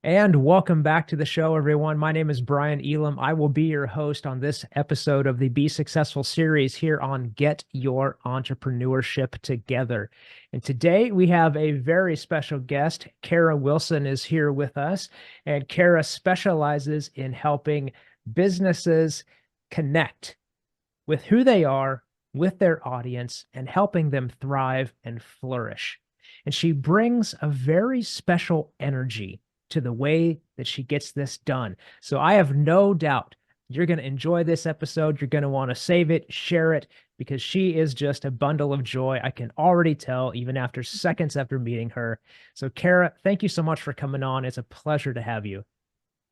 And welcome back to the show, everyone. My name is Brian Elam. I will be your host on this episode of the Be Successful series here on Get Your Entrepreneurship Together. And today we have a very special guest. Cara Wilson is here with us, and Cara specializes in helping businesses connect with who they are, with their audience, and helping them thrive and flourish. And she brings a very special energy to the way that she gets this done. So I have no doubt you're going to enjoy this episode. You're going to want to save it, share it, because she is just a bundle of joy. I can already tell, even after seconds after meeting her. So, Cara, thank you so much for coming on. It's a pleasure to have you.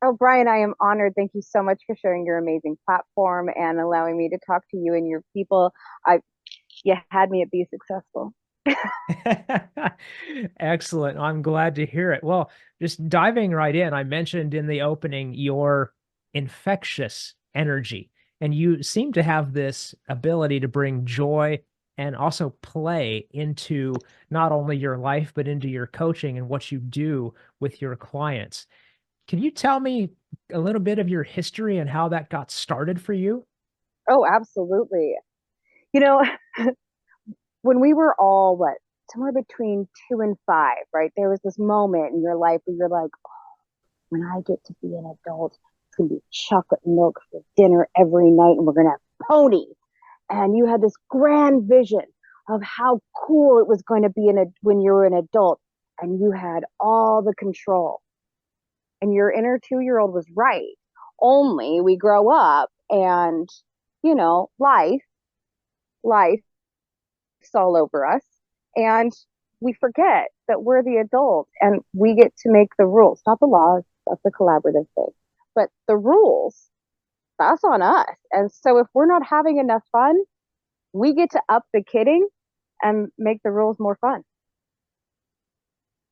Oh, Brian, I am honored. Thank you so much for sharing your amazing platform and allowing me to talk to you and your people. I, you had me at Be Successful. Excellent. I'm glad to hear it. Well, just diving right in, I mentioned in the opening your infectious energy, and you seem to have this ability to bring joy and also play into not only your life, but into your coaching and what you do with your clients. Can you tell me a little bit of your history and how that got started for you? Oh, absolutely. You know, when we were all somewhere between 2 and 5, right? There was this moment in your life where you're like, oh, when I get to be an adult, it's gonna be chocolate milk for dinner every night, and we're gonna have ponies. And you had this grand vision of how cool it was going to be when you were an adult, and you had all the control. And your inner 2-year-old was right. Only we grow up and, life's all over us. And we forget that we're the adult and we get to make the rules, not the laws. That's a collaborative thing. But the rules, that's on us. And so if we're not having enough fun, we get to up the kidding and make the rules more fun.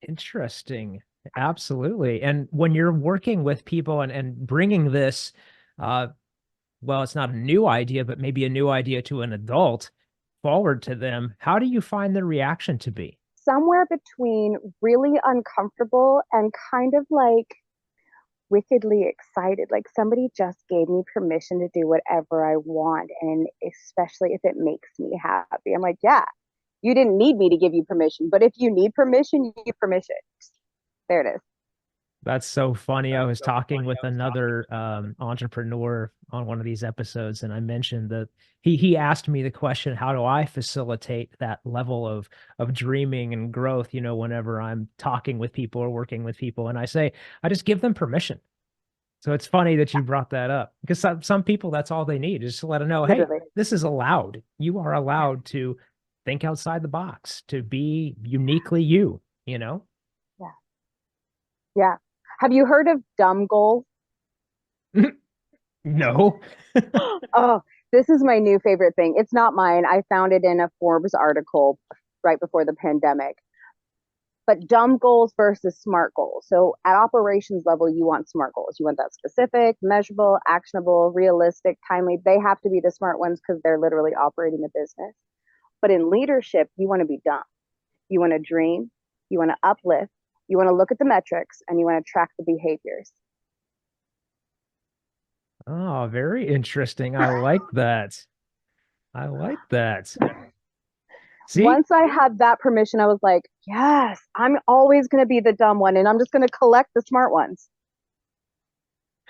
Interesting. Absolutely. And when you're working with people and bringing this, uh, well, it's not a new idea, but maybe a new idea to an adult forward to them, how do you find the reaction to be? Somewhere between really uncomfortable and kind of like wickedly excited. Like somebody just gave me permission to do whatever I want. And especially if it makes me happy. I'm like, yeah, you didn't need me to give you permission. But if you need permission, you give permission. There it is. That's so funny. I was talking with another entrepreneur on one of these episodes, and I mentioned that he asked me the question, how do I facilitate that level of dreaming and growth, whenever I'm talking with people or working with people? And I say, I just give them permission. So it's funny that you brought that up because some people, that's all they need is to let them know, hey, Literally. this is allowed. You are allowed to think outside the box, to be uniquely you, you know? Yeah. Yeah. Have you heard of dumb goals? No. Oh, this is my new favorite thing. It's not mine. I found it in a Forbes article right before the pandemic. But dumb goals versus smart goals. So at operations level, you want smart goals. You want that specific, measurable, actionable, realistic, timely. They have to be the smart ones because they're literally operating the business. But in leadership, you want to be dumb. You want to dream, you want to uplift, you want to look at the metrics, and you want to track the behaviors. Oh, very interesting. I like that. I like that. See? Once I had that permission, I was like, yes, I'm always going to be the dumb one and I'm just going to collect the smart ones.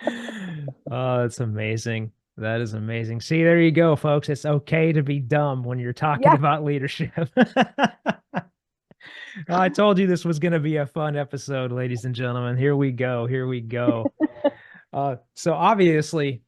Oh, that's amazing. That is amazing. See, there you go, folks. It's okay to be dumb when you're talking Yes. about leadership. I told you this was going to be a fun episode, ladies and gentlemen. Here we go. Here we go. So obviously,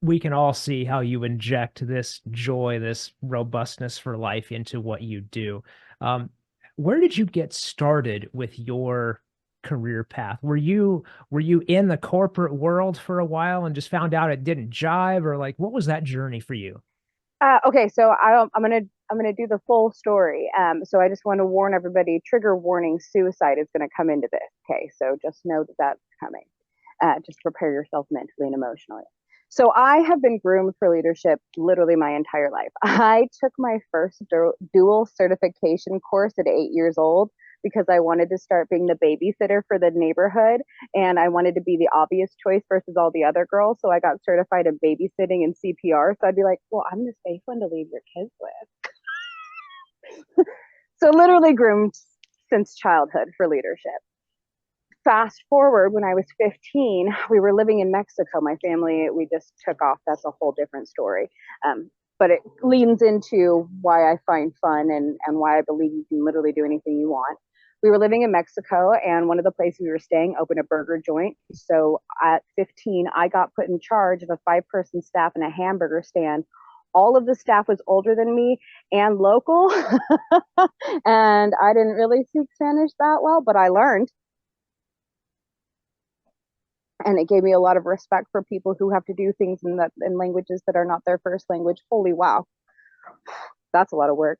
we can all see how you inject this joy, this robustness for life into what you do. Um, where did you get started with your career path? Were you in the corporate world for a while and just found out it didn't jive, or like what was that journey for you? Okay, so I'm gonna do the full story. So I just want to warn everybody: trigger warning, suicide is going to come into this. Okay, so just know that that's coming. Just prepare yourself mentally and emotionally. So I have been groomed for leadership literally my entire life. I took my first dual certification course at 8 years old because I wanted to start being the babysitter for the neighborhood, and I wanted to be the obvious choice versus all the other girls. So I got certified in babysitting and CPR. So I'd be like, well, I'm the safe one to leave your kids with. So literally groomed since childhood for leadership. Fast forward, when I was 15, we were living in Mexico. My family, we just took off. That's a whole different story. But it leans into why I find fun and why I believe you can literally do anything you want. We were living in Mexico, and one of the places we were staying opened a burger joint. So at 15, I got put in charge of a 5-person staff and a hamburger stand. All of the staff was older than me and local. And I didn't really speak Spanish that well, but I learned. And it gave me a lot of respect for people who have to do things in languages that are not their first language. Holy wow, that's a lot of work.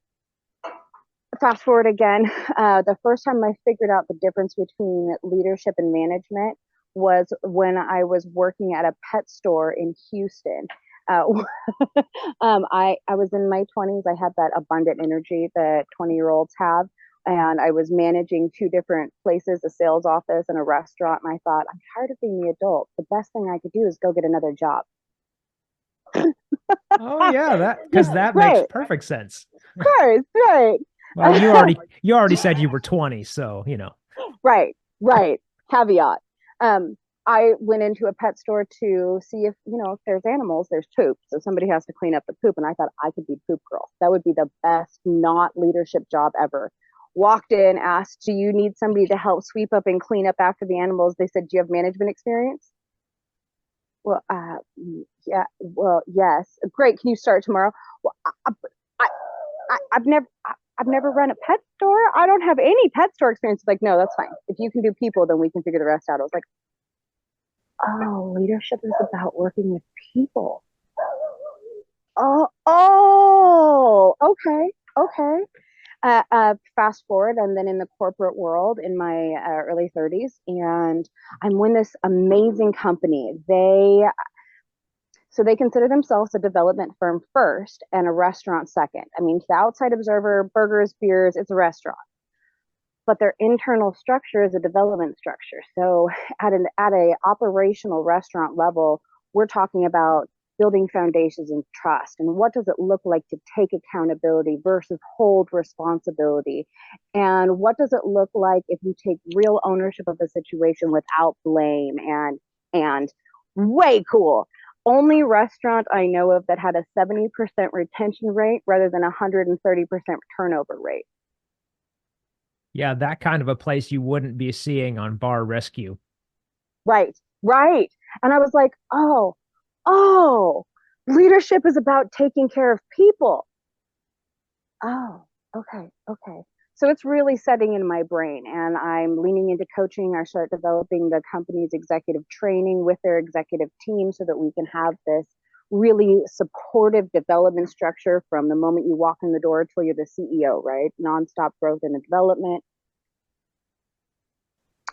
Fast forward again, the first time I figured out the difference between leadership and management was when I was working at a pet store in Houston. I was in my 20s. I had that abundant energy that 20-year-olds have. And I was managing 2 different places, a sales office and a restaurant. And I thought, I'm tired of being the adult. The best thing I could do is go get another job. Oh yeah, because that makes Right. perfect sense. Of course, right. Well, you already said you were 20, so you know. Right. Caveat. I went into a pet store to see if, if there's animals, there's poop. So somebody has to clean up the poop. And I thought I could be poop girl. That would be the best not leadership job ever. Walked in, asked, do you need somebody to help sweep up and clean up after the animals? They said, do you have management experience? Well, yeah, well, yes. Great. Can you start tomorrow? Well, I've never run a pet store. I don't have any pet store experience. Like, no, that's fine. If you can do people, then we can figure the rest out. I was like, oh, leadership is about working with people. Okay. Fast forward, I'm then in the corporate world in my early 30s, and I'm with this amazing company. They consider themselves a development firm first and a restaurant second. I mean, to the outside observer, burgers, beers, it's a restaurant. But their internal structure is a development structure. So at a operational restaurant level, we're talking about building foundations and trust. And what does it look like to take accountability versus hold responsibility? And what does it look like if you take real ownership of a situation without blame? And way cool. Only restaurant I know of that had a 70% retention rate rather than a 130% turnover rate. Yeah, that kind of a place you wouldn't be seeing on Bar Rescue. Right. And I was like, oh, leadership is about taking care of people. Oh, okay. So it's really setting in my brain, and I'm leaning into coaching. I start developing the company's executive training with their executive team so that we can have this really supportive development structure from the moment you walk in the door till you're the CEO, right? Nonstop growth and development.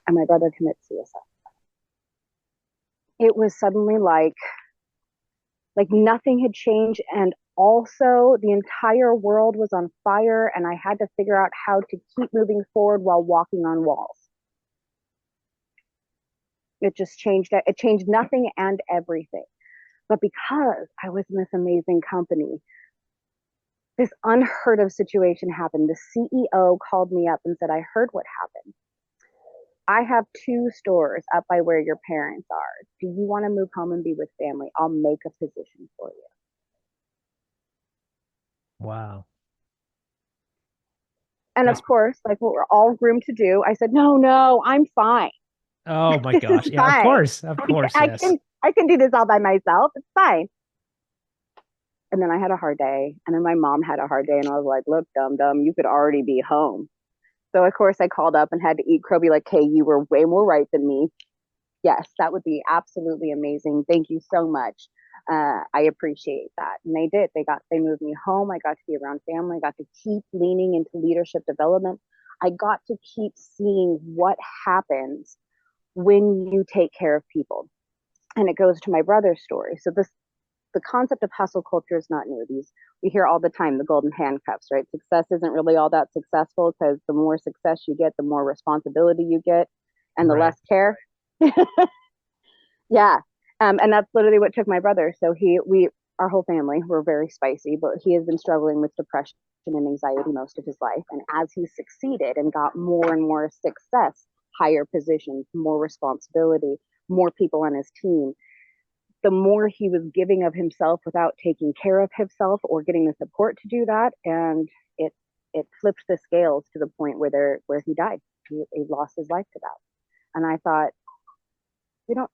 And my brother commits suicide. It was suddenly like nothing had changed, and also the entire world was on fire, and I had to figure out how to keep moving forward while walking on walls. It just changed. It changed nothing and everything. But because I was in this amazing company, this unheard of situation happened. The CEO called me up and said, I heard what happened. I have 2 stores up by where your parents are. Do you want to move home and be with family? I'll make a position for you. Wow. And of course, like what we're all groomed to do, I said, no, I'm fine. Oh my gosh. Yeah, Fine. Of course, yes. I can do this all by myself. It's fine. And then I had a hard day, and then my mom had a hard day, and I was like, look, dum, you could already be home. So of course I called up and had to eat crow, be like, hey, you were way more right than me. Yes, that would be absolutely amazing. Thank you so much. I appreciate that. And they did. They moved me home. I got to be around family. I got to keep leaning into leadership development. I got to keep seeing what happens when you take care of people. And it goes to my brother's story. So the concept of hustle culture is not new. These we hear all the time, the golden handcuffs, right? Success isn't really all that successful because the more success you get, the more responsibility you get, and the Right. less care. Yeah. And that's literally what took my brother. So our whole family, we're very spicy, but he has been struggling with depression and anxiety most of his life. And as he succeeded and got more and more success, higher positions, more responsibility, more people on his team, the more he was giving of himself without taking care of himself or getting the support to do that. And it flipped the scales to the point where he died. He lost his life to that. And I thought, we don't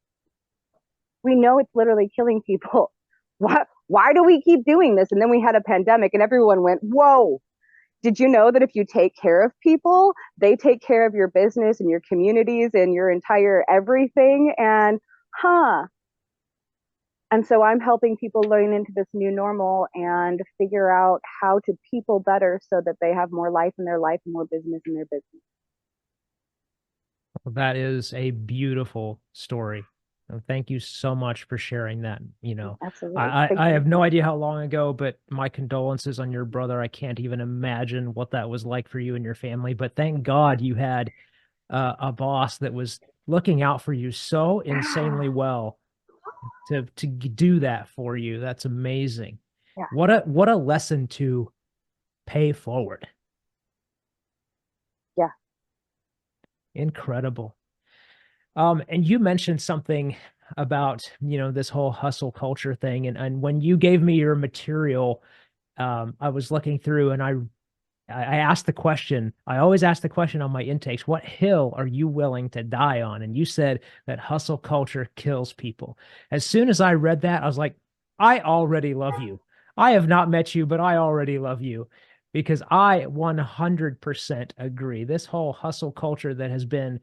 we know it's literally killing people. Why do we keep doing this? And then we had a pandemic and everyone went, whoa, did you know that if you take care of people, they take care of your business and your communities and your entire everything? And huh. And so I'm helping people learn into this new normal and figure out how to people better so that they have more life in their life and more business in their business. Well, that is a beautiful story. Thank you so much for sharing that. Absolutely. I Thank you. have no idea how long ago, but my condolences on your brother. I can't even imagine what that was like for you and your family. But thank God you had a boss that was looking out for you so insanely well to do that for you. That's amazing. Yeah. What a lesson to pay forward. Yeah. Incredible. And you mentioned something about, this whole hustle culture thing. And when you gave me your material, I was looking through and I asked the question, I always ask the question on my intakes, what hill are you willing to die on? And you said that hustle culture kills people. As soon as I read that, I was like, I already love you. I have not met you, but I already love you because I 100% agree. This whole hustle culture that has been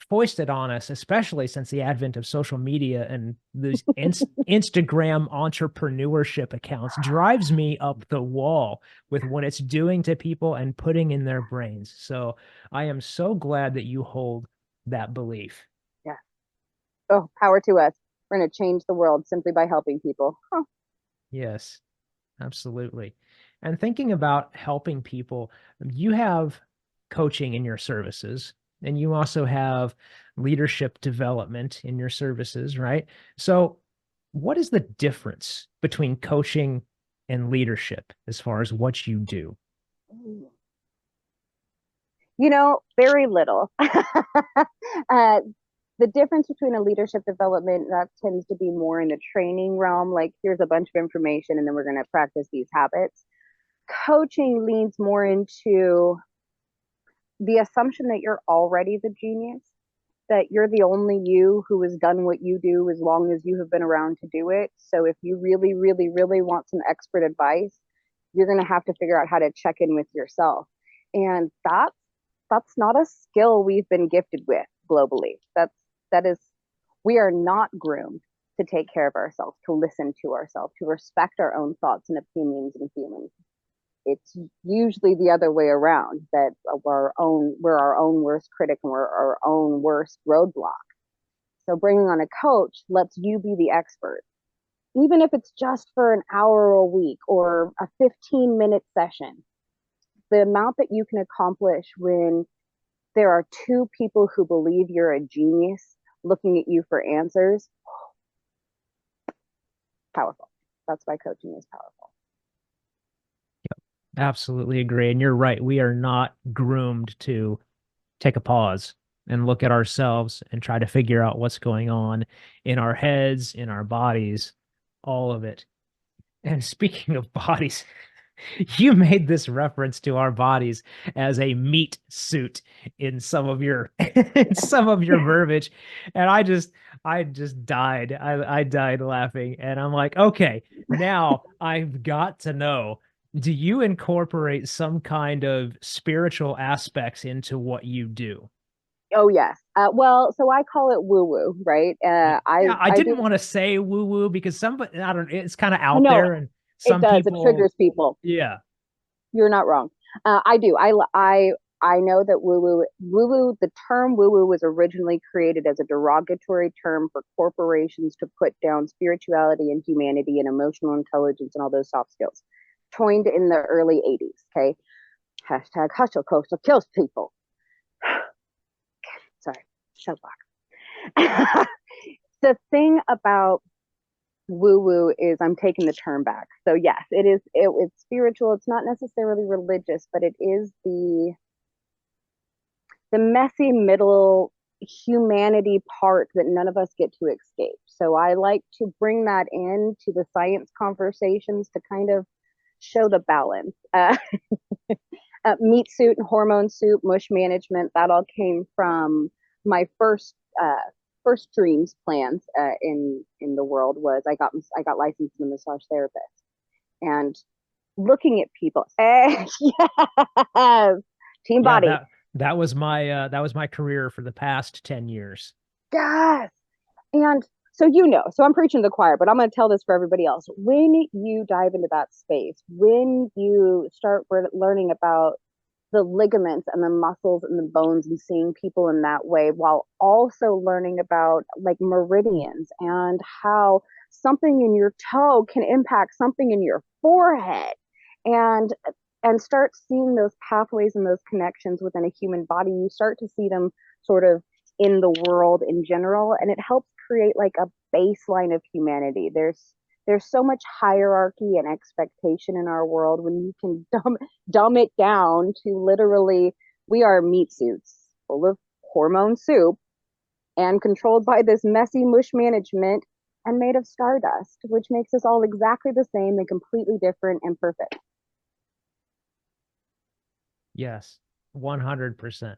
foisted on us, especially since the advent of social media and these Instagram entrepreneurship accounts, drives me up the wall with what it's doing to people and putting in their brains. So I am so glad that you hold that belief. Yeah. Oh, power to us. We're going to change the world simply by helping people. Huh. Yes, absolutely. And thinking about helping people, you have coaching in your services, and you also have leadership development in your services, right? So, what is the difference between coaching and leadership as far as what you do? Very little. The difference between a leadership development that tends to be more in the training realm, like here's a bunch of information and then we're going to practice these habits. Coaching leans more into the assumption that you're already the genius, that you're the only you who has done what you do as long as you have been around to do it. So if you really, really, really want some expert advice, you're going to have to figure out how to check in with yourself. And that's not a skill we've been gifted with globally. That is we are not groomed to take care of ourselves, to listen to ourselves, to respect our own thoughts and opinions and feelings. It's usually the other way around, that we're our own worst critic and we're our own worst roadblock. So bringing on a coach lets you be the expert, even if it's just for an hour a week or a 15-minute session. The amount that you can accomplish when there are two people who believe you're a genius looking at you for answers, powerful. That's why coaching is powerful. Absolutely agree. And you're right. We are not groomed to take a pause and look at ourselves and try to figure out what's going on in our heads, in our bodies, all of it. And speaking of bodies, you made this reference to our bodies as a meat suit in some of your in some of your verbiage, and I just died. I died laughing, and I'm like, okay, now I've got to know. Do you incorporate some kind of spiritual aspects into what you do? Oh yes. Well, so I call it woo woo, right? Yeah, I I didn't do. want to say woo woo because somebody, I don't, it's kind of I out know there, and it some does. It people, triggers people. yeah. You're not wrong. I do. I know that the term woo woo was originally created as a derogatory term for corporations to put down spirituality and humanity and emotional intelligence and all those soft skills. Coined in the early 80s. Okay. Hashtag hustle culture kills people. Sorry, soapbox. The thing about woo woo is I'm taking the term back. So yes, it's spiritual. It's not necessarily religious, but it is the messy middle humanity part that none of us get to escape. So I like to bring that into the science conversations to kind of show the balance. Meat suit and hormone soup, mush management, that all came from my first dreams plans in the world was I got licensed as a massage therapist and looking at people. Yes, team Yeah, body. that was my career for the past 10 years. Yes. And so, so I'm preaching to the choir, but I'm going to tell this for everybody else. When you dive into that space, when you start learning about the ligaments and the muscles and the bones and seeing people in that way, while also learning about like meridians and how something in your toe can impact something in your forehead, and start seeing those pathways and those connections within a human body, you start to see them sort of in the world in general, and it helps create like a baseline of humanity. There's so much hierarchy and expectation in our world when you can dumb it down to literally we are meat suits full of hormone soup and controlled by this messy mush management and made of stardust, which makes us all exactly the same and completely different and perfect. Yes, 100%.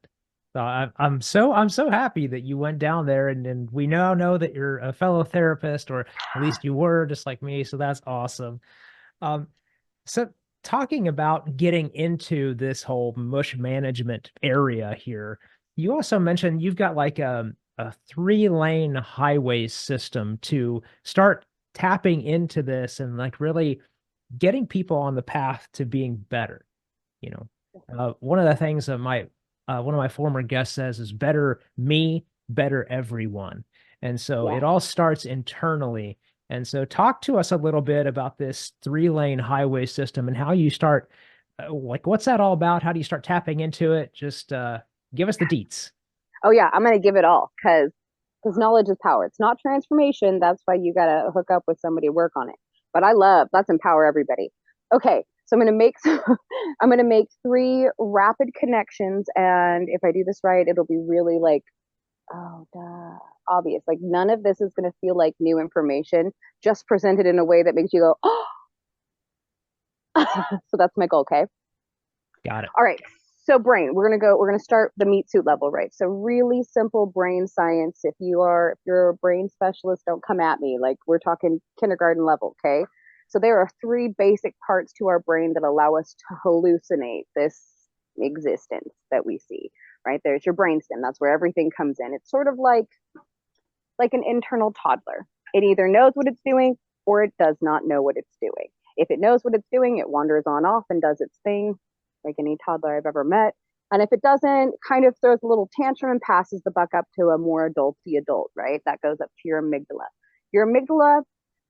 So I'm so happy that you went down there, and we now know that you're a fellow therapist, or at least you were, just like me. So that's awesome. Um, so talking about getting into this whole mush management area here, you also mentioned you've got like a 3-lane highway system to start tapping into this and like really getting people on the path to being better. You know, one of the things that my one of my former guests says is better me, better everyone. And so Yeah. it all starts internally. And so talk to us a little bit about this 3-lane highway system and how you start, like, what's that all about? How do you start tapping into it? Just give us the deets. Oh yeah, I'm gonna give it all because knowledge is power. It's not transformation. That's why you gotta hook up with somebody to work on it. But I love let's empower everybody. Okay, so I'm gonna make I'm gonna make 3 rapid connections, and if I do this right, it'll be really like oh duh, obvious. Like none of this is gonna feel like new information, just presented in a way that makes you go oh. So that's my goal. Okay. Got it. All right. So brain, we're gonna start the meat suit level, right? So really simple brain science. If you're a brain specialist, don't come at me. Like we're talking kindergarten level, okay? So there are 3 basic parts to our brain that allow us to hallucinate this existence that we see, right? There's your brainstem. That's where everything comes in. It's sort of like an internal toddler. It either knows what it's doing or it does not know what it's doing. If it knows what it's doing, it wanders on off and does its thing, like any toddler I've ever met. And if it doesn't, kind of throws a little tantrum and passes the buck up to a more adulty adult, right? That goes up to your amygdala. Your amygdala,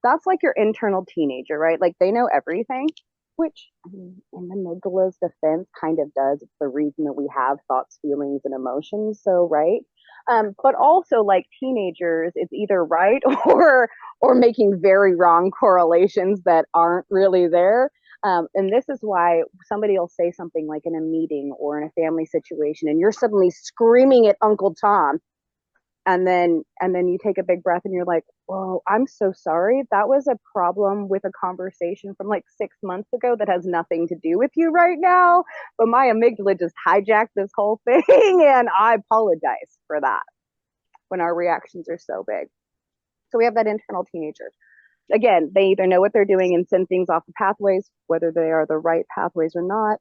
that's like your internal teenager, right? Like they know everything, which in the amygdala's defense kind of does. It's the reason that we have thoughts, feelings, and emotions. So, right. But also like teenagers, it's either right or making very wrong correlations that aren't really there. And this is why somebody will say something like in a meeting or in a family situation, and you're suddenly screaming at Uncle Tom, and then you take a big breath and you're like, whoa, I'm so sorry. That was a problem with a conversation from like 6 months ago that has nothing to do with you right now. But my amygdala just hijacked this whole thing, and I apologize for that when our reactions are so big. So we have that internal teenager. Again, they either know what they're doing and send things off the pathways, whether they are the right pathways or not,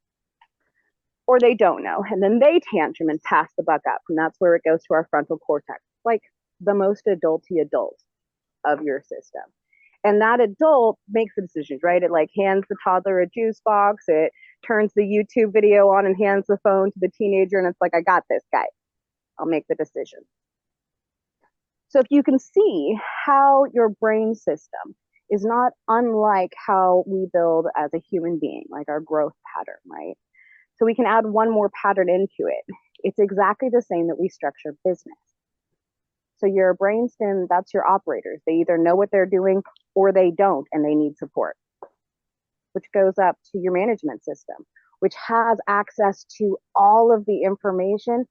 or they don't know. And then they tantrum and pass the buck up. And that's where it goes to our frontal cortex, like the most adulty adult of your system. And that adult makes the decisions, right? It like hands the toddler a juice box. It turns the YouTube video on and hands the phone to the teenager, and it's like, I got this guy. I'll make the decision. So if you can see how your brain system is not unlike how we build as a human being, like our growth pattern, right? So we can add one more pattern into it. It's exactly the same that we structure business. So your brainstem, that's your operators. They either know what they're doing or they don't, and they need support, which goes up to your management system, which has access to all of the information,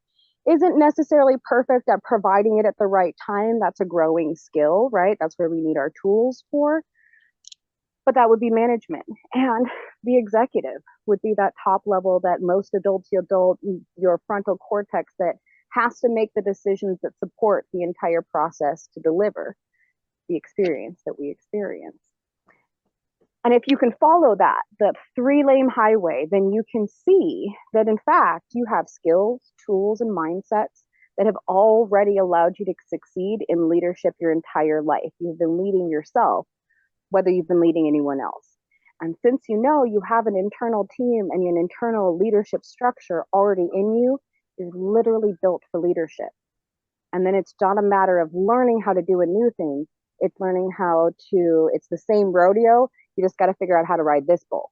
isn't necessarily perfect at providing it at the right time. That's a growing skill, right? That's where we need our tools for. But that would be management. And the executive would be that top level that most adults, your frontal cortex that has to make the decisions that support the entire process to deliver the experience that we experience. And if you can follow that, the 3-lane highway, then you can see that in fact you have skills, tools, and mindsets that have already allowed you to succeed in leadership your entire life. You've been leading yourself, whether you've been leading anyone else. And since you know you have an internal team and an internal leadership structure already in you, is literally built for leadership. And then it's not a matter of learning how to do a new thing. It's learning how to, it's the same rodeo. You just got to figure out how to ride this bull.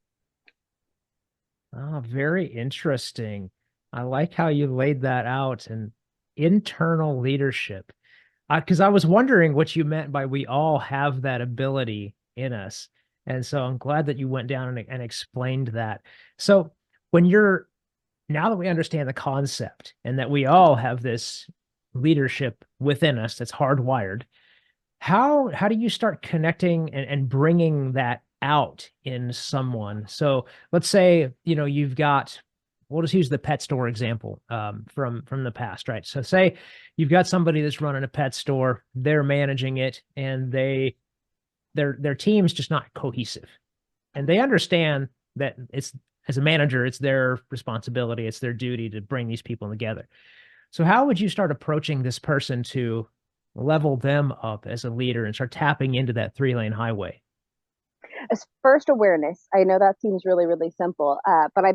Oh, very interesting. I like how you laid that out, and internal leadership. Because I was wondering what you meant by we all have that ability in us. And so I'm glad that you went down and explained that. So when you're, now that we understand the concept and that we all have this leadership within us that's hardwired, how do you start connecting and bringing that out in someone? So let's say, you've got, we'll just use the pet store example from the past, right? So say you've got somebody that's running a pet store, they're managing it, and their team's just not cohesive. And they understand that it's, as a manager, it's their responsibility, it's their duty to bring these people together. So how would you start approaching this person to level them up as a leader and start tapping into that 3-lane highway? As first, awareness. I know that seems really, really simple, but I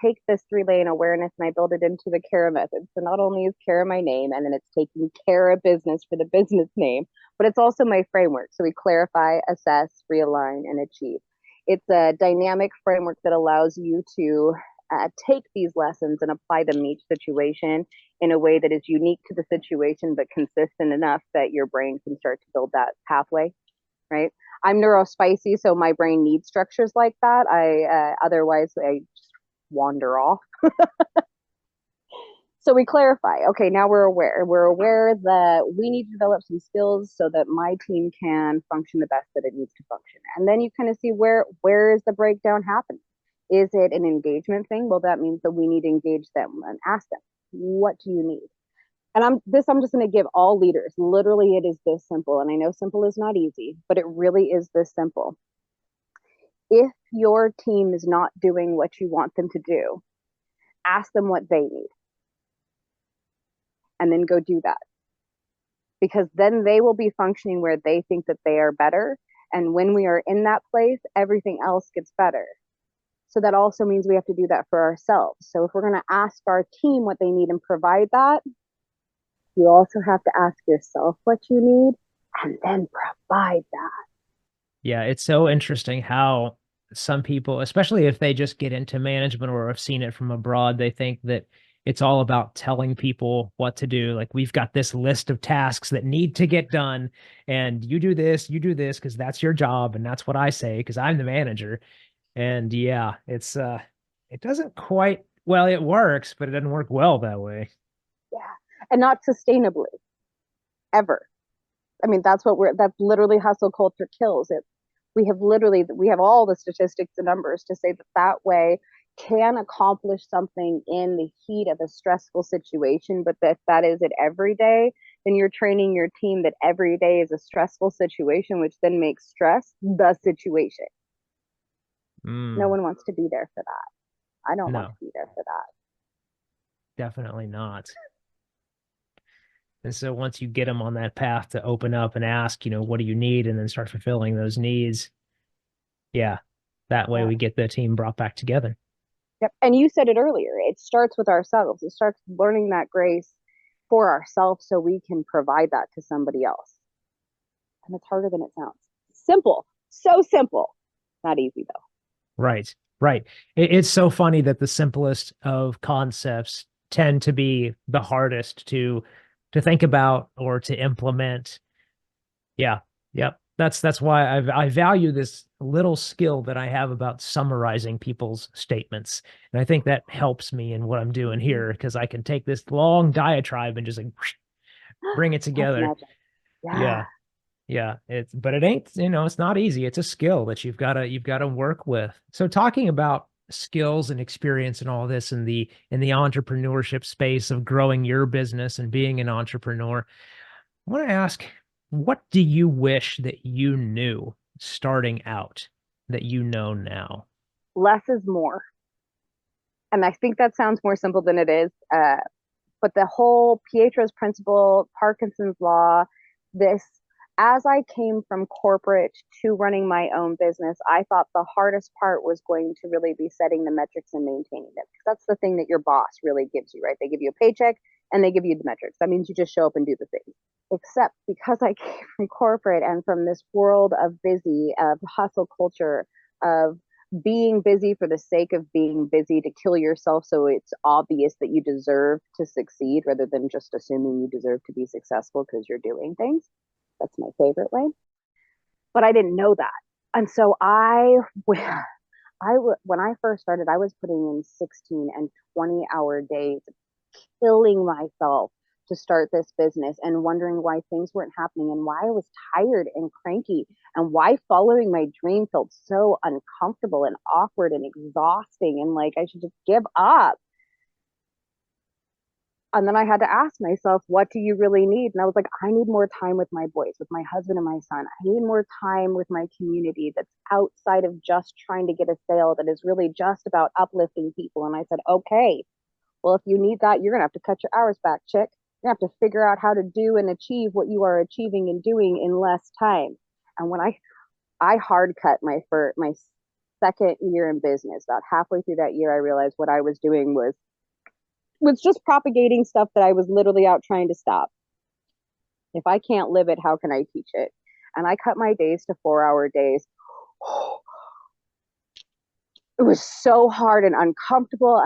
take this 3-lane awareness and I build it into the Cara method. So not only is Cara my name, and then it's taking Cara business for the business name, but it's also my framework. So we clarify, assess, realign, and achieve. It's a dynamic framework that allows you to take these lessons and apply them in each situation in a way that is unique to the situation, but consistent enough that your brain can start to build that pathway, right? I'm neurospicy, so my brain needs structures like that. Otherwise I just wander off. So we clarify. Okay, now we're aware. We're aware that we need to develop some skills so that my team can function the best that it needs to function. And then you kind of see where is the breakdown happening. Is it an engagement thing? Well, that means that we need to engage them and ask them, what do you need? And I'm just going to give all leaders, literally it is this simple. And I know simple is not easy, but it really is this simple. If your team is not doing what you want them to do, ask them what they need. And then go do that. Because then they will be functioning where they think that they are better. And when we are in that place, everything else gets better. So that also means we have to do that for ourselves. So if we're going to ask our team what they need and provide that, you also have to ask yourself what you need and then provide that. Yeah, it's so interesting how some people, especially if they just get into management or have seen it from abroad, they think that it's all about telling people what to do. Like, we've got this list of tasks that need to get done, and you do this, because that's your job, and that's what I say because I'm the manager. And yeah, it doesn't quite, well, it works, but it doesn't work well that way. Yeah. And not sustainably, ever. I mean, that's literally hustle culture kills it. We have all the statistics and numbers to say that way can accomplish something in the heat of a stressful situation, but if that is it every day, then you're training your team that every day is a stressful situation, which then makes stress the situation. No one wants to be there for that. I don't want to be there for that. Definitely not. And so once you get them on that path to open up and ask, what do you need? And then start fulfilling those needs. Yeah. That way we get the team brought back together. Yep. And you said it earlier. It starts with ourselves. It starts learning that grace for ourselves so we can provide that to somebody else. And it's harder than it sounds. Simple. So simple. Not easy though. Right, right. It's so funny that the simplest of concepts tend to be the hardest to think about or to implement. Yeah, yep. That's why I value this little skill that I have about summarizing people's statements, and I think that helps me in what I'm doing Mm-hmm. here because I can take this long diatribe and just like bring it That's together. magic. Yeah. Yeah, yeah, but it ain't, it's not easy. It's a skill that you've got to work with. So talking about skills and experience and all this in the entrepreneurship space of growing your business and being an entrepreneur, I want to ask, what do you wish that you knew starting out that you know now? Less is more. And I think that sounds more simple than it is. But the whole Pietro's principle, Parkinson's law, this, as I came from corporate to running my own business, I thought the hardest part was going to really be setting the metrics and maintaining them. Because that's the thing that your boss really gives you, right? They give you a paycheck and they give you the metrics. That means you just show up and do the thing. Except because I came from corporate and from this world of busy, of hustle culture, of being busy for the sake of being busy to kill yourself so it's obvious that you deserve to succeed rather than just assuming you deserve to be successful because you're doing things. That's my favorite way. But I didn't know that. And so when I first started, I was putting in 16 and 20-hour days, killing myself to start this business and wondering why things weren't happening and why I was tired and cranky and why following my dream felt so uncomfortable and awkward and exhausting and like I should just give up. And then I had to ask myself, what do you really need? And I was like, I need more time with my boys, with my husband and my son. I need more time with my community that's outside of just trying to get a sale, that is really just about uplifting people. And I said, okay, well, if you need that, you're going to have to cut your hours back, chick. You're going to have to figure out how to do and achieve what you are achieving and doing in less time. And when I hard cut my second year in business, about halfway through that year, I realized what I was doing was just propagating stuff that I was literally out trying to stop. If I can't live it, how can I teach it? And I cut my days to 4-hour days. It was so hard and uncomfortable.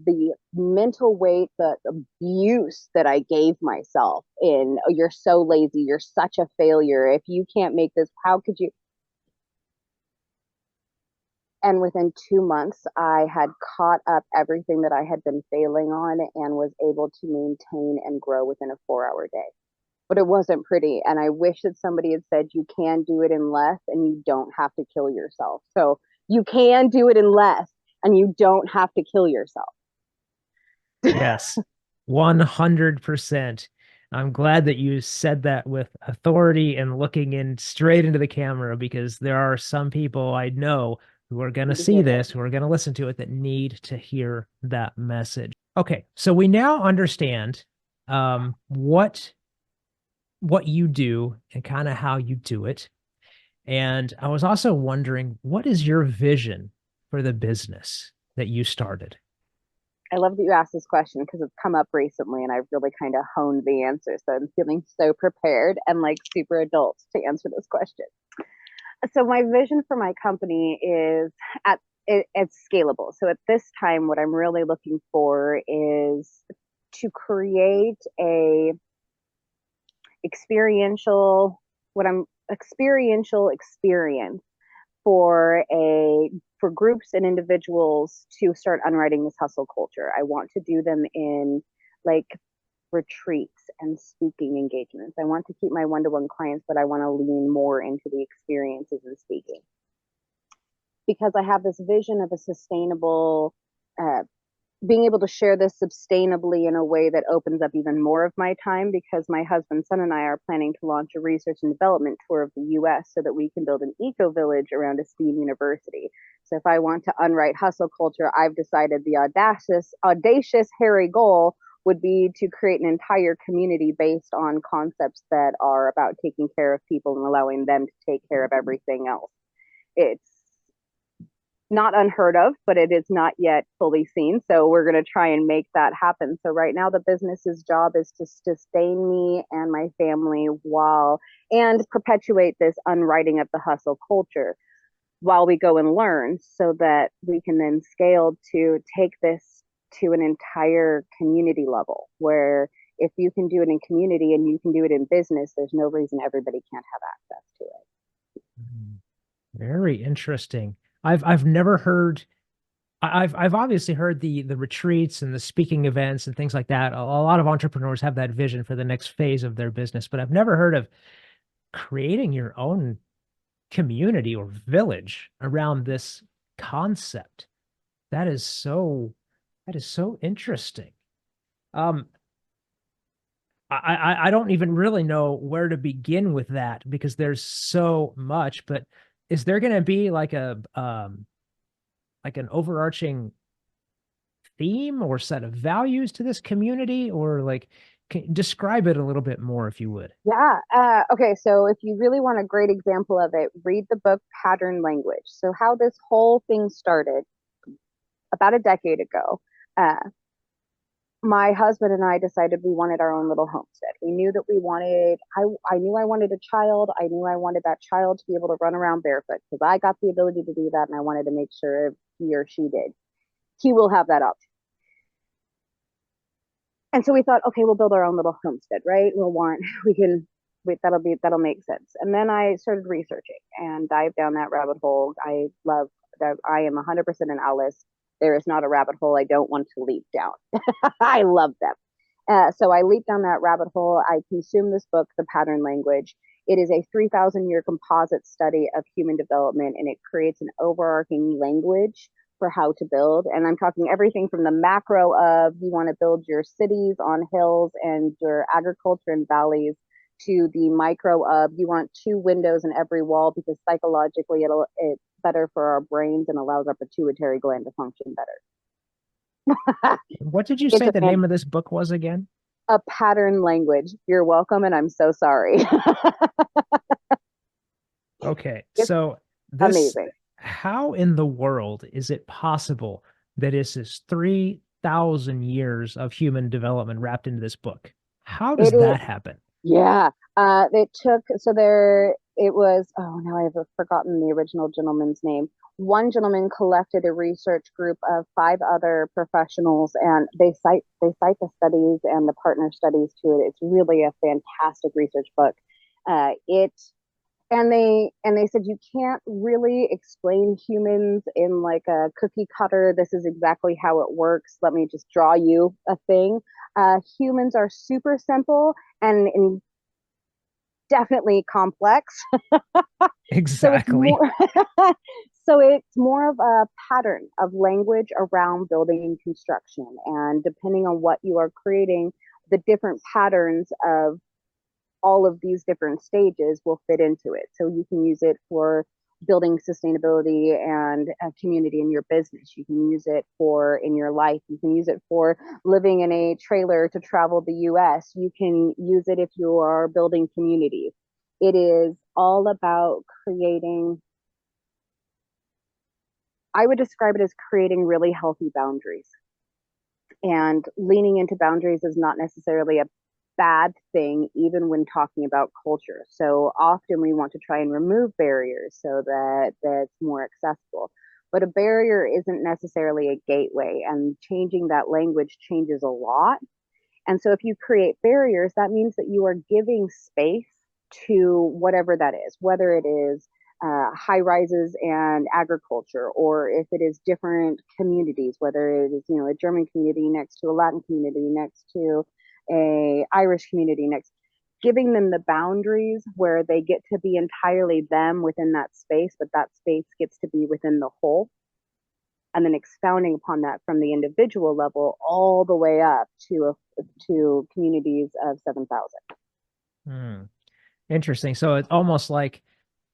The mental weight, the abuse that I gave myself in, oh, you're so lazy, you're such a failure. If you can't make this, how could you? And within 2 months, I had caught up everything that I had been failing on and was able to maintain and grow within a 4-hour day. But it wasn't pretty. And I wish that somebody had said, you can do it in less and you don't have to kill yourself. So you can do it in less and you don't have to kill yourself. Yes, 100%. I'm glad that you said that with authority and looking in straight into the camera because there are some people I know who are going to Need to see hear it. this, who are going to listen to it, that need to hear that message. Okay, so we now understand what you do and kind of how you do it. And I was also wondering, what is your vision for the business that you started? I love that you asked this question because it's come up recently and I've really kind of honed the answer. So I'm feeling so prepared and like super adult to answer this question. So my vision for my company is it's scalable. So at this time, what I'm really looking for is to create a experiential what I'm experiential experience for a for groups and individuals to start unwriting this hustle culture. I want to do them in like retreats and speaking engagements. I want to keep my one-to-one clients, but I want to lean more into the experiences and speaking because I have this vision of a sustainable uh, being able to share this sustainably in a way that opens up even more of my time because my husband, son, and I are planning to launch a research and development tour of the US so that we can build an eco village around a STEAM university. So if I want to unwrite hustle culture, I've decided the audacious, hairy goal would be to create an entire community based on concepts that are about taking care of people and allowing them to take care of everything else. It's not unheard of, but it is not yet fully seen. So we're going to try and make that happen. So right now, the business's job is to sustain me and my family while and perpetuate this unwriting of the hustle culture while we go and learn, so that we can then scale to take this to an entire community level where if you can do it in community and you can do it in business, there's no reason everybody can't have access to it. Mm. Very interesting. I've never heard I've obviously heard the retreats and the speaking events and things like that. A lot of entrepreneurs have that vision for the next phase of their business, but I've never heard of creating your own community or village around this concept. That is so that is so interesting. Um, I don't even really know where to begin with that because there's so much, but is there going to be like an overarching theme or set of values to this community, or like describe it a little bit more if you would? Yeah. Okay. So if you really want a great example of it, read the book Pattern Language. So, how this whole thing started about a decade ago. Uh, my husband and I decided we wanted our own little homestead. We knew that we wanted, I knew I wanted a child. I knew I wanted that child to be able to run around barefoot because I got the ability to do that and I wanted to make sure if he or she did. He will have that option. And so we thought, okay, we'll build our own little homestead, right? We can, that'll make sense. And then I started researching and dived down that rabbit hole. I love that. I am 100% an Alice. There is not a rabbit hole I don't want to leap down. I love them. So I leaped down that rabbit hole. I consumed this book, The Pattern Language. It is a 3,000-year composite study of human development, and it creates an overarching language for how to build. And I'm talking everything from the macro of you want to build your cities on hills and your agriculture in valleys to the micro of you want two windows in every wall because psychologically it's better for our brains and allows our pituitary gland to function better. What did you It's say a the name of this book was again? a pattern language. You're welcome, and I'm so sorry. Okay, It's so this, amazing. how in the world is it possible that this is 3,000 years of human development wrapped into this book? How It does is, that happen? yeah. It took, so there, it was, oh, now I've forgotten the original gentleman's name. One gentleman collected a research group of five other professionals, and they cite the studies and the partner studies to it. It's really a fantastic research book. It and they said you can't really explain humans in like a cookie cutter. This is exactly how it works. Let me just draw you a thing. Humans are super simple and definitely complex. So it's more Exactly. so it's more of a pattern of language around building and construction. And depending on what you are creating, the different patterns of all of these different stages will fit into it. So you can use it for building sustainability and a community in your business. You can use it for in your life. You can use it for living in a trailer to travel the US. You can use it if you are building communities. It is all about creating, I would describe it as creating really healthy boundaries. And leaning into boundaries is not necessarily a bad thing, even when talking about culture. So often we want to try and remove barriers so that that's more accessible. But a barrier isn't necessarily a gateway, and changing that language changes a lot. And so if you create barriers, that means that you are giving space to whatever that is, whether it is high rises and agriculture, or if it is different communities, whether it is, a German community next to a Latin community, next to a Irish community, next, giving them the boundaries where they get to be entirely them within that space, but that space gets to be within the whole, and then expounding upon that from the individual level all the way up to communities of 7,000. Hmm. Interesting. So it's almost like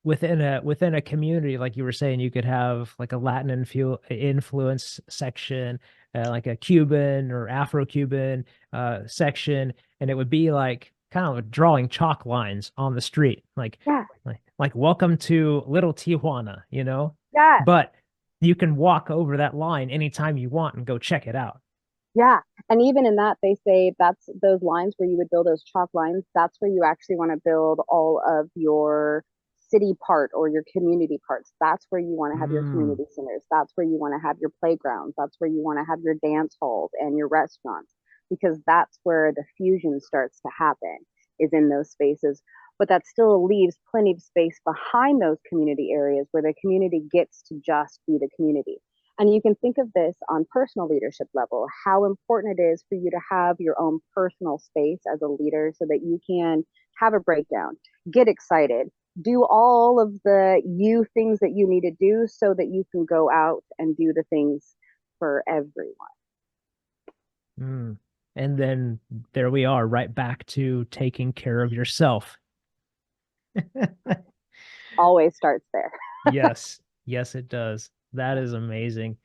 within a community, like you were saying, you could have like a Latin influence section, like a Cuban or Afro-Cuban section, and it would be like kind of drawing chalk lines on the street, Yeah, like welcome to Little Tijuana, yeah, but you can walk over that line anytime you want and go check it out. Yeah. And even in that, they say that's those lines where you would build those chalk lines. That's where you actually want to build all of your city part or your community parts. That's where you want to have your Mm, community centers. That's where you want to have your playgrounds. That's where you want to have your dance halls and your restaurants, because that's where the fusion starts to happen, is in those spaces. But that still leaves plenty of space behind those community areas where the community gets to just be the community. And you can think of this on personal leadership level, how important it is for you to have your own personal space as a leader so that you can have a breakdown, get excited, do all of the you things that you need to do so that you can go out and do the things for everyone. mm. And then there we are, right back to taking care of yourself. Always starts there. Yes, yes, it does. That is amazing.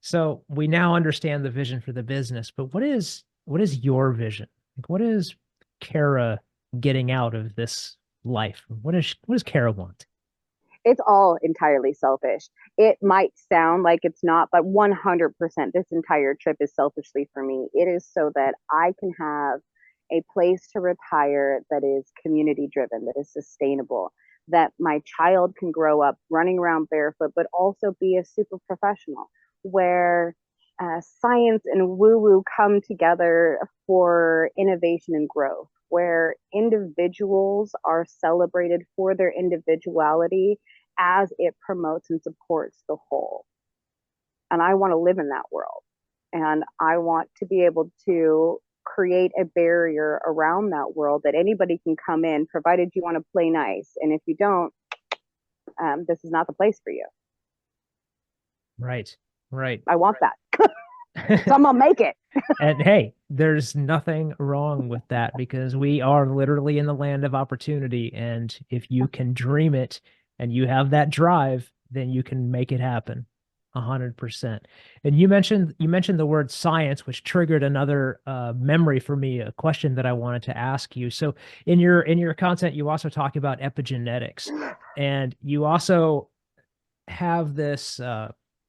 So we now understand the vision for the business, but what is your vision? Like, what is Cara getting out of this life? What does Cara want? It's all entirely selfish. It might sound like it's not, but 100% this entire trip is selfishly for me. It is so that I can have a place to retire that is community driven, that is sustainable, that my child can grow up running around barefoot, but also be a super professional where science and woo woo come together for innovation and growth, where individuals are celebrated for their individuality as it promotes and supports the whole. And I want to live in that world. And I want to be able to create a barrier around that world that anybody can come in, provided you want to play nice. And if you don't, this is not the place for you. Right, right. I want that. So I'm going to make it. And hey, there's nothing wrong with that because we are literally in the land of opportunity. And if you can dream it and you have that drive, then you can make it happen. 100%. And you mentioned the word science, which triggered another memory for me, a question that I wanted to ask you. So in your content, you also talk about epigenetics, and you also have this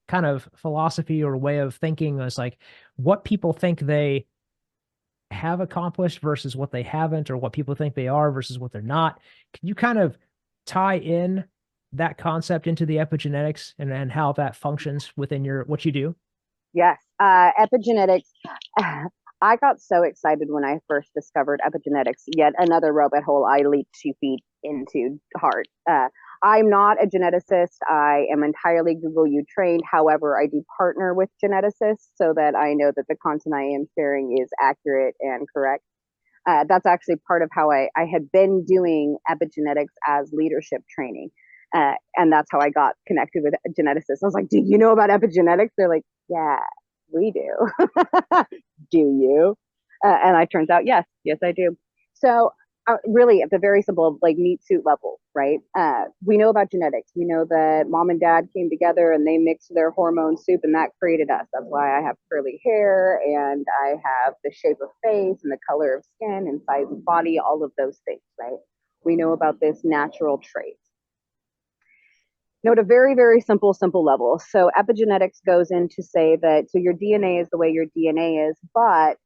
kind of philosophy or way of thinking as like what people think they have accomplished versus what they haven't, or what people think they are versus what they're not. Can you kind of tie in that concept into the epigenetics and how that functions within your what you do? Yes. Epigenetics. I got so excited when I first discovered epigenetics. Yet another rabbit hole I leaped 2 feet into hard. I'm not a geneticist. I am entirely Google U trained. However, I do partner with geneticists so that I know that the content I am sharing is accurate and correct. That's actually part of how I had been doing epigenetics as leadership training. And that's how I got connected with geneticists. I was like, do you know about epigenetics? They're like, yeah, we do. Do you? And I turns out, yes, yes, I do. So really at the very simple, like meat suit level, right? We know about genetics. We know that mom and dad came together and they mixed their hormone soup and that created us. That's why I have curly hair and I have the shape of face and the color of skin and size of body, all of those things, right? We know about this natural trait. No, at a very, very simple level. So epigenetics goes in to say that so your DNA is the way your DNA is, but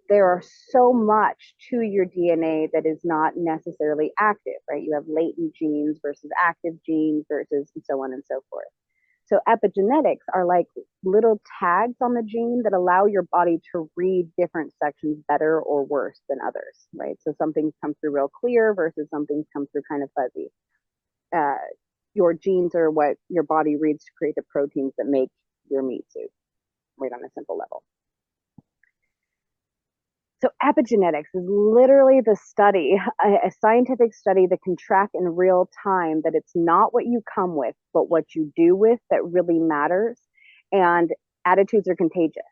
there are so much to your DNA that is not necessarily active, right? You have latent genes versus active genes versus and so on and so forth. So epigenetics are like little tags on the gene that allow your body to read different sections better or worse than others, right? So some things come through real clear versus some things come through kind of fuzzy. Uh, your genes are what your body reads to create the proteins that make your meat suit, right on a simple level. So epigenetics is literally the study, a scientific study that can track in real time that it's not what you come with, but what you do with that really matters. And attitudes are contagious,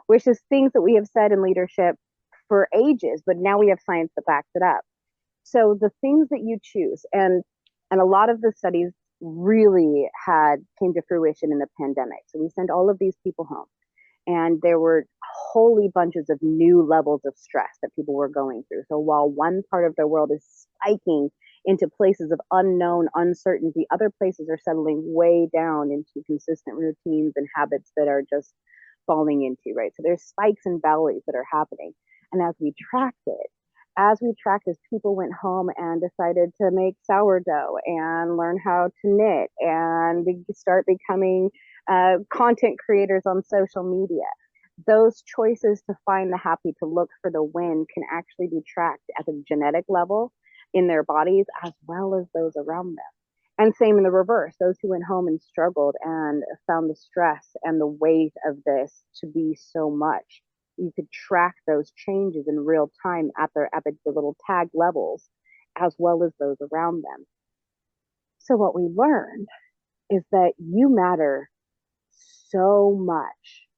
which is things that we have said in leadership for ages, but now we have science that backs it up. So the things that you choose, and a lot of the studies really had came to fruition in the pandemic. So we sent all of these people home, and there were wholly bunches of new levels of stress that people were going through. So while one part of the world is spiking into places of unknown uncertainty. Other places are settling way down into consistent routines and habits that are just falling into, right? So there's spikes and valleys that are happening. And as we tracked, as people went home and decided to make sourdough and learn how to knit and start becoming content creators on social media, those choices to find the happy, to look for the win, can actually be tracked at the genetic level in their bodies as well as those around them. And same in the reverse, those who went home and struggled and found the stress and the weight of this to be so much, you could track those changes in real time at the little tag levels as well as those around them. So what we learned is that you matter so much,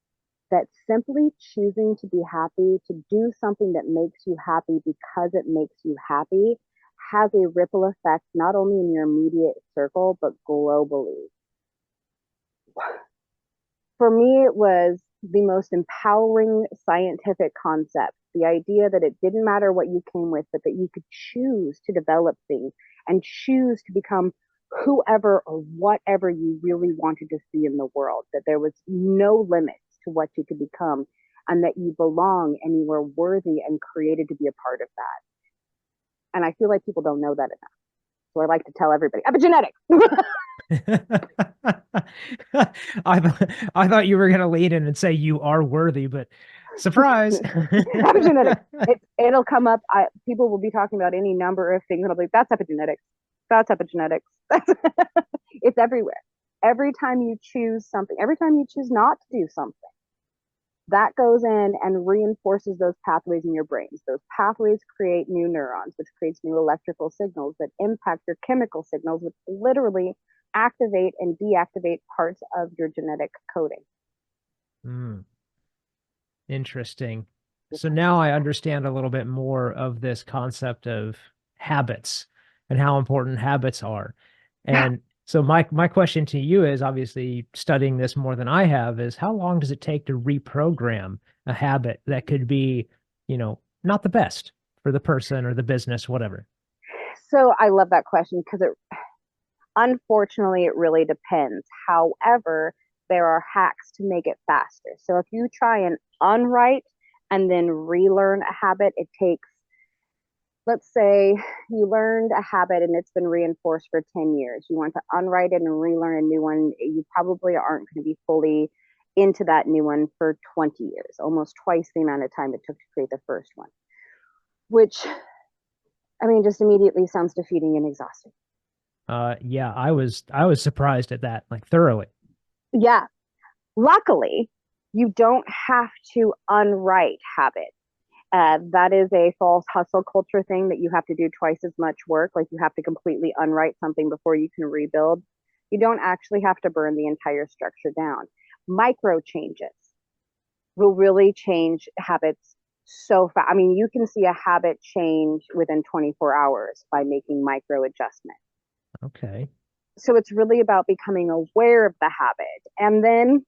that simply choosing to be happy, to do something that makes you happy because it makes you happy, has a ripple effect not only in your immediate circle, but globally. For me, it was the most empowering scientific concept. The idea that it didn't matter what you came with, but that you could choose to develop things and choose to become whoever or whatever you really wanted to see in the world, that there was no limits to what you could become, and that you belong and you were worthy and created to be a part of that. And I feel like people don't know that enough. So I like to tell everybody, epigenetics. I thought you were going to lead in and say you are worthy, but surprise. Epigenetics. It'll come up. People will be talking about any number of things, and I'll be like, that's epigenetics. That's epigenetics. It's everywhere. Every time you choose something, every time you choose not to do something, that goes in and reinforces those pathways in your brains. Those pathways create new neurons, which creates new electrical signals that impact your chemical signals, which literally activate and deactivate parts of your genetic coding. Mm, interesting. So now I understand a little bit more of this concept of habits and how important habits are. Yeah. And so my question to you is, obviously studying this more than I have, is how long does it take to reprogram a habit that could be, not the best for the person or the business, whatever? So I love that question because unfortunately, it really depends. However, there are hacks to make it faster. So if you try and unwrite and then relearn a habit, it takes, let's say you learned a habit and it's been reinforced for 10 years. You want to unwrite it and relearn a new one. You probably aren't going to be fully into that new one for 20 years, almost twice the amount of time it took to create the first one, which, I mean, just immediately sounds defeating and exhausting. Yeah, I was surprised at that, like thoroughly. Yeah. Luckily, you don't have to unwrite habit. That is a false hustle culture thing, that you have to do twice as much work. Like you have to completely unwrite something before you can rebuild. You don't actually have to burn the entire structure down. Micro changes will really change habits so fast. I mean, you can see a habit change within 24 hours by making micro adjustments. Okay. So it's really about becoming aware of the habit, and then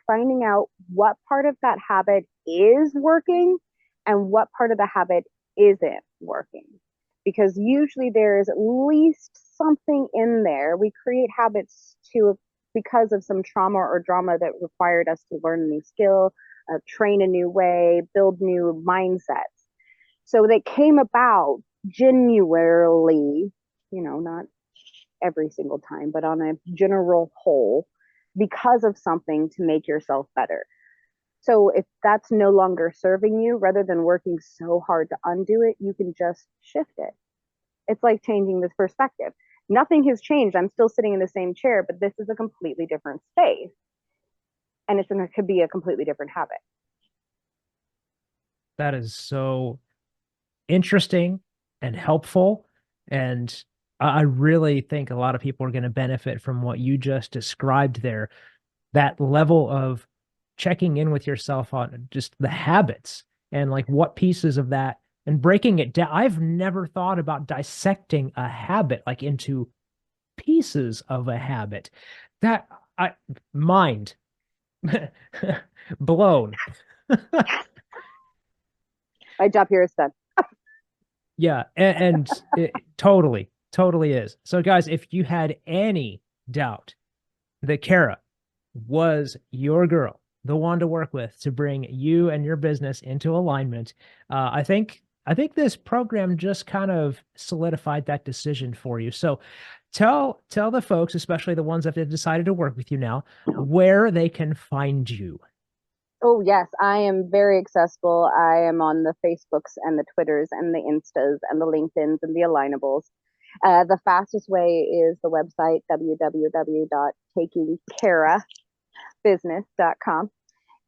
finding out what part of that habit is working and what part of the habit isn't working. Because usually there is at least something in there. We create habits because of some trauma or drama that required us to learn a new skill, train a new way, build new mindsets. So they came about genuinely, not every single time, but on a general whole, because of something to make yourself better. So if that's no longer serving you, rather than working so hard to undo it, you can just shift it. It's like changing this perspective. Nothing has changed. I'm still sitting in the same chair, but this is a completely different space. And it could be a completely different habit. That is so interesting and helpful. And I really think a lot of people are going to benefit from what you just described there. That level of checking in with yourself on just the habits and like what pieces of that and breaking it down. I've never thought about dissecting a habit like into pieces of a habit. That I mind blown. My job here is done. Yeah, and Totally, totally is. So, guys, if you had any doubt that Cara was your girl, the one to work with to bring you and your business into alignment, I think this program just kind of solidified that decision for you. So, tell the folks, especially the ones that have decided to work with you now, where they can find you. Oh, yes, I am very accessible. I am on the Facebooks and the Twitters and the Instas and the LinkedIns and the Alignables. The fastest way is the website www.takingcarabusiness.com.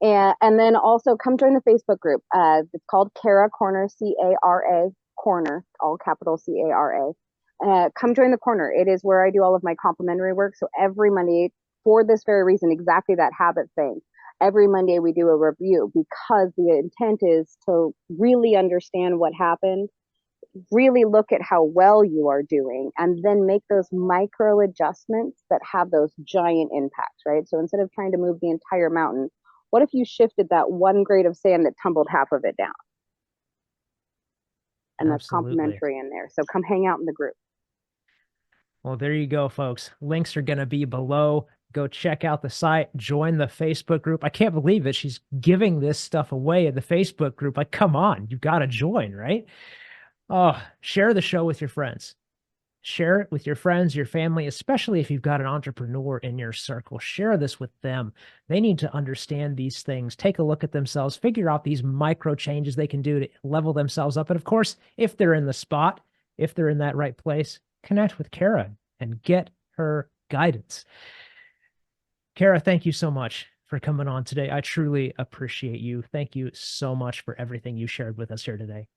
And then also come join the Facebook group. It's called Cara Corner, Cara Corner, all capital Cara. Come join the corner. It is where I do all of my complimentary work. So every Monday, for this very reason, exactly that habit thing. Every Monday we do a review because the intent is to really understand what happened, really look at how well you are doing, and then make those micro adjustments that have those giant impacts, right? So instead of trying to move the entire mountain, what if you shifted that one grade of sand that tumbled half of it down? And that's Absolutely. complimentary in there. So come hang out in the group. Well, there you go, folks. Links are going to be below. Go check out the site, join the Facebook group. I can't believe it. She's giving this stuff away in the Facebook group. Like, come on, you got to join, right? Oh, share the show with your friends. Share it with your friends, your family, especially if you've got an entrepreneur in your circle. Share this with them. They need to understand these things, take a look at themselves, figure out these micro changes they can do to level themselves up. And of course, if they're in the spot, if they're in that right place, connect with Cara and get her guidance. Cara, thank you so much for coming on today. I truly appreciate you. Thank you so much for everything you shared with us here today.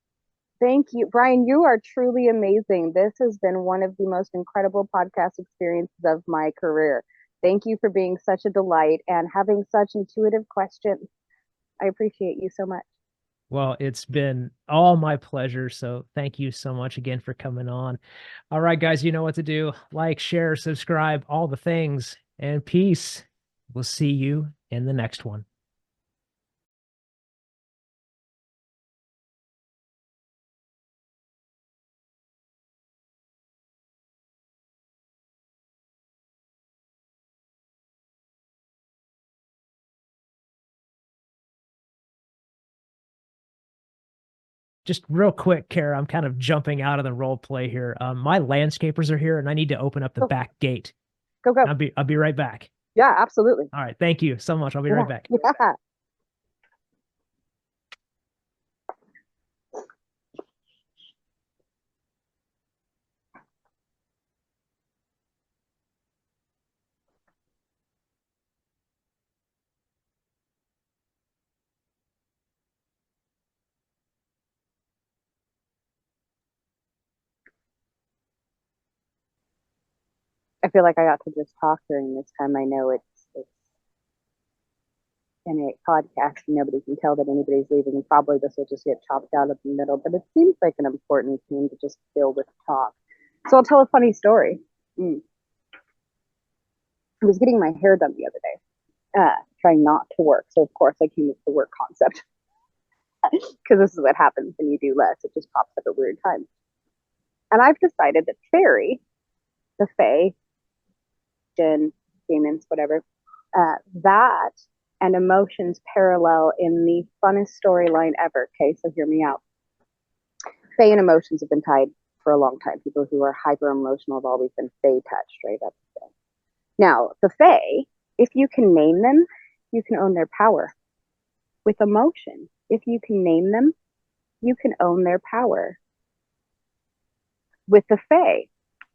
Thank you, Brian. You are truly amazing. This has been one of the most incredible podcast experiences of my career. Thank you for being such a delight and having such intuitive questions. I appreciate you so much. Well, it's been all my pleasure. So thank you so much again for coming on. All right, guys, you know what to do. Like, share, subscribe, all the things, and peace. We'll see you in the next one. Just real quick, Cara, I'm kind of jumping out of the role play here. My landscapers are here and I need to open up the Go, back gate. go, go. I'll be right back. Yeah, absolutely. All right. Thank you so much. I'll be right back. Yeah. I feel like I ought to just talk during this time. I know it's in a podcast. Nobody can tell that anybody's leaving. Probably this will just get chopped out of the middle, but it seems like an important thing to just fill with talk. So I'll tell a funny story. I was getting my hair done the other day, trying not to work. So of course I came with the work concept because this is what happens when you do less. It just pops up at weird times. And I've decided that fairy, the fae, jinn, demons, whatever, that and emotions parallel in the funnest storyline ever. Okay, so hear me out. Fae and emotions have been tied for a long time. People who are hyper emotional have always been fae touched, right? That's the thing. Now, the fae, if you can name them, you can own their power. With emotion, if you can name them, you can own their power. With the fae,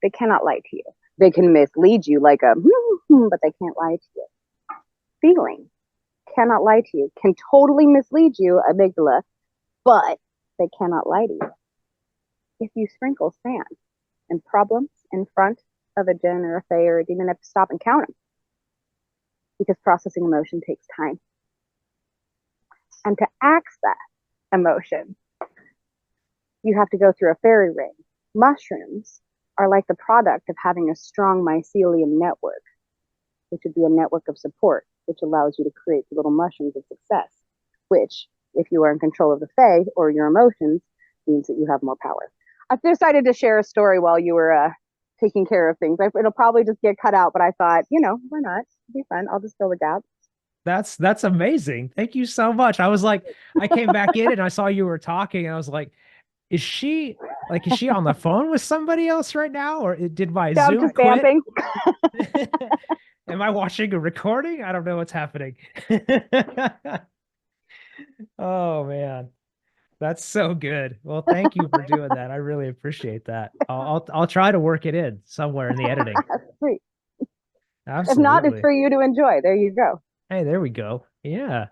they cannot lie to you. They can mislead you like a, but they can't lie to you. Feeling cannot lie to you, can totally mislead you, amygdala, but they cannot lie to you. If you sprinkle sand and problems in front of a jinn or a fae or a demon, have to stop and count them because processing emotion takes time. And to axe that emotion, you have to go through a fairy ring. Mushrooms are like the product of having a strong mycelium network, which would be a network of support, which allows you to create the little mushrooms of success, which, if you are in control of the fae or your emotions, means that you have more power. I've decided to share a story while you were taking care of things. It'll probably just get cut out, but I thought, why not? It'll be fun. I'll just fill the gap. That's amazing. Thank you so much. I was like, I came back in and I saw you were talking, and I was like, is she on the phone with somebody else right now? Or did my So I'm Zoom just quit? vamping. Am I watching a recording? I don't know what's happening. Oh man. That's so good. Well, thank you for doing that. I really appreciate that. I'll try to work it in somewhere in the editing. Sweet. If not, it's Absolutely. for you to enjoy. There you go. Hey, there we go. Yeah.